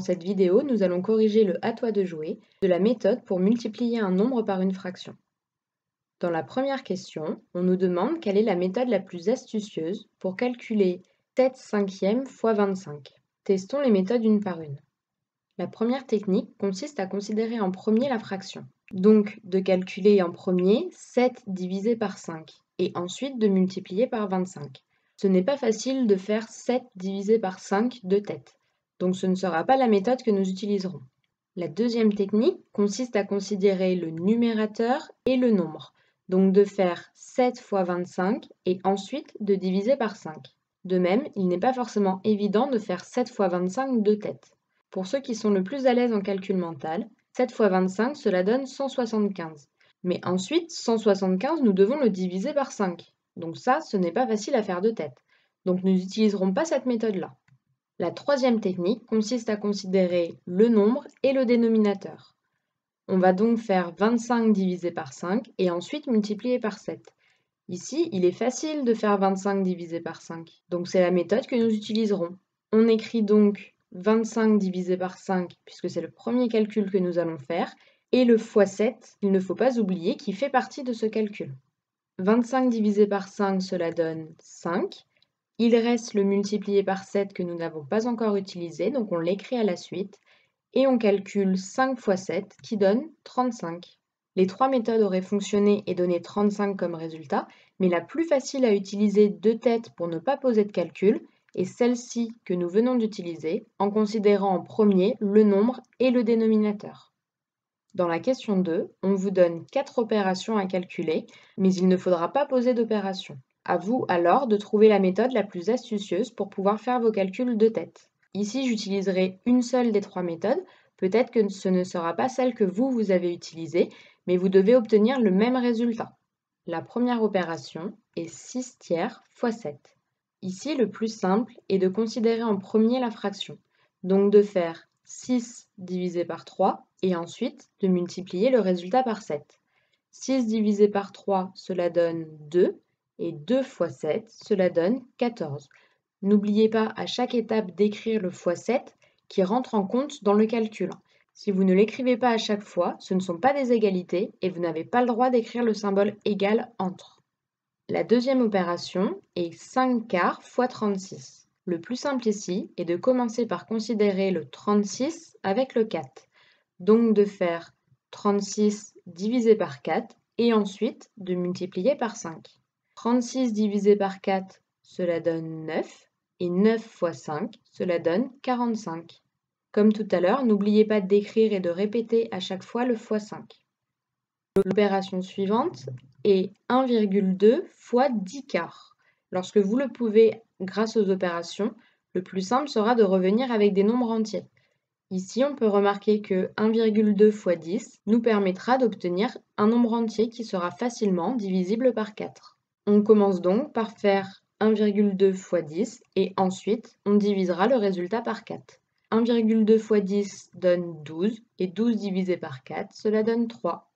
cette vidéo, nous allons corriger le «à toi de jouer» de la méthode pour multiplier un nombre par une fraction. Dans la première question, on nous demande quelle est la méthode la plus astucieuse pour calculer 7 cinquièmes fois 25. Testons les méthodes une par une. La première technique consiste à considérer en premier la fraction, donc de calculer en premier 7 divisé par 5 et ensuite de multiplier par 25. Ce n'est pas facile de faire 7 divisé par 5 de tête, donc ce ne sera pas la méthode que nous utiliserons. La deuxième technique consiste à considérer le numérateur et le nombre, donc de faire 7 fois 25 et ensuite de diviser par 5. De même, il n'est pas forcément évident de faire 7 fois 25 de tête. Pour ceux qui sont le plus à l'aise en calcul mental, 7 fois 25, cela donne 175. Mais ensuite, 175, nous devons le diviser par 5. Donc ça, ce n'est pas facile à faire de tête. Donc nous n'utiliserons pas cette méthode-là. La troisième technique consiste à considérer le nombre et le dénominateur. On va donc faire 25 divisé par 5 et ensuite multiplier par 7. Ici, il est facile de faire 25 divisé par 5. Donc c'est la méthode que nous utiliserons. On écrit donc 25 divisé par 5, puisque c'est le premier calcul que nous allons faire, et le fois 7, il ne faut pas oublier, qui fait partie de ce calcul. 25 divisé par 5, cela donne 5. Il reste le multiplié par 7 que nous n'avons pas encore utilisé, donc on l'écrit à la suite, et on calcule 5 fois 7, qui donne 35. Les trois méthodes auraient fonctionné et donné 35 comme résultat, mais la plus facile à utiliser de tête pour ne pas poser de calcul est celle-ci que nous venons d'utiliser, en considérant en premier le nombre et le dénominateur. Dans la question 2, on vous donne 4 opérations à calculer, mais il ne faudra pas poser d'opération. À vous alors de trouver la méthode la plus astucieuse pour pouvoir faire vos calculs de tête. Ici, j'utiliserai une seule des trois méthodes. Peut-être que ce ne sera pas celle que vous avez utilisée, mais vous devez obtenir le même résultat. La première opération est 6 tiers fois 7. Ici, le plus simple est de considérer en premier la fraction, donc de faire 6 divisé par 3 et ensuite de multiplier le résultat par 7. 6 divisé par 3, cela donne 2 et 2 fois 7, cela donne 14. N'oubliez pas à chaque étape d'écrire le fois 7 qui rentre en compte dans le calcul. Si vous ne l'écrivez pas à chaque fois, ce ne sont pas des égalités et vous n'avez pas le droit d'écrire le symbole égal entre. La deuxième opération est 5 quarts fois 36. Le plus simple ici est de commencer par considérer le 36 avec le 4. Donc de faire 36 divisé par 4 et ensuite de multiplier par 5. 36 divisé par 4, cela donne 9 et 9 fois 5, cela donne 45. Comme tout à l'heure, n'oubliez pas d'écrire et de répéter à chaque fois le fois 5. L'opération suivante est 1,2 fois 10 quarts. Lorsque vous le pouvez grâce aux opérations, le plus simple sera de revenir avec des nombres entiers. Ici, on peut remarquer que 1,2 fois 10 nous permettra d'obtenir un nombre entier qui sera facilement divisible par 4. On commence donc par faire 1,2 fois 10 et ensuite on divisera le résultat par 4. 1,2 fois 10 donne 12 et 12 divisé par 4, cela donne 3.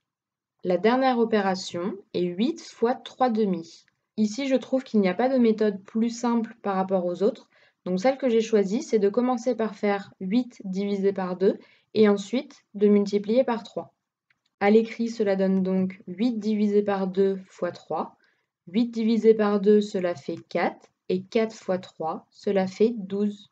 La dernière opération est 8 fois 3 demi. Ici, je trouve qu'il n'y a pas de méthode plus simple par rapport aux autres. Donc celle que j'ai choisie, c'est de commencer par faire 8 divisé par 2 et ensuite de multiplier par 3. À l'écrit, cela donne donc 8 divisé par 2 fois 3. 8 divisé par 2, cela fait 4. Et 4 fois 3, cela fait 12.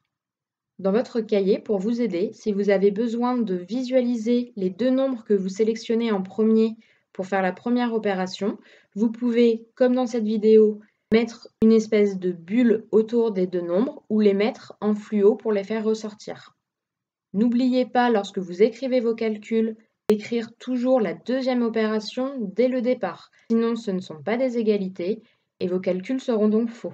Dans votre cahier, pour vous aider, si vous avez besoin de visualiser les deux nombres que vous sélectionnez en premier pour faire la première opération, vous pouvez, comme dans cette vidéo, mettre une espèce de bulle autour des deux nombres ou les mettre en fluo pour les faire ressortir. N'oubliez pas, lorsque vous écrivez vos calculs, d'écrire toujours la deuxième opération dès le départ. Sinon, ce ne sont pas des égalités et vos calculs seront donc faux.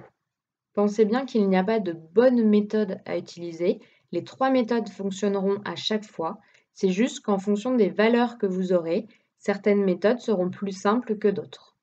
Pensez bien qu'il n'y a pas de bonne méthode à utiliser. Les trois méthodes fonctionneront à chaque fois. C'est juste qu'en fonction des valeurs que vous aurez, certaines méthodes seront plus simples que d'autres.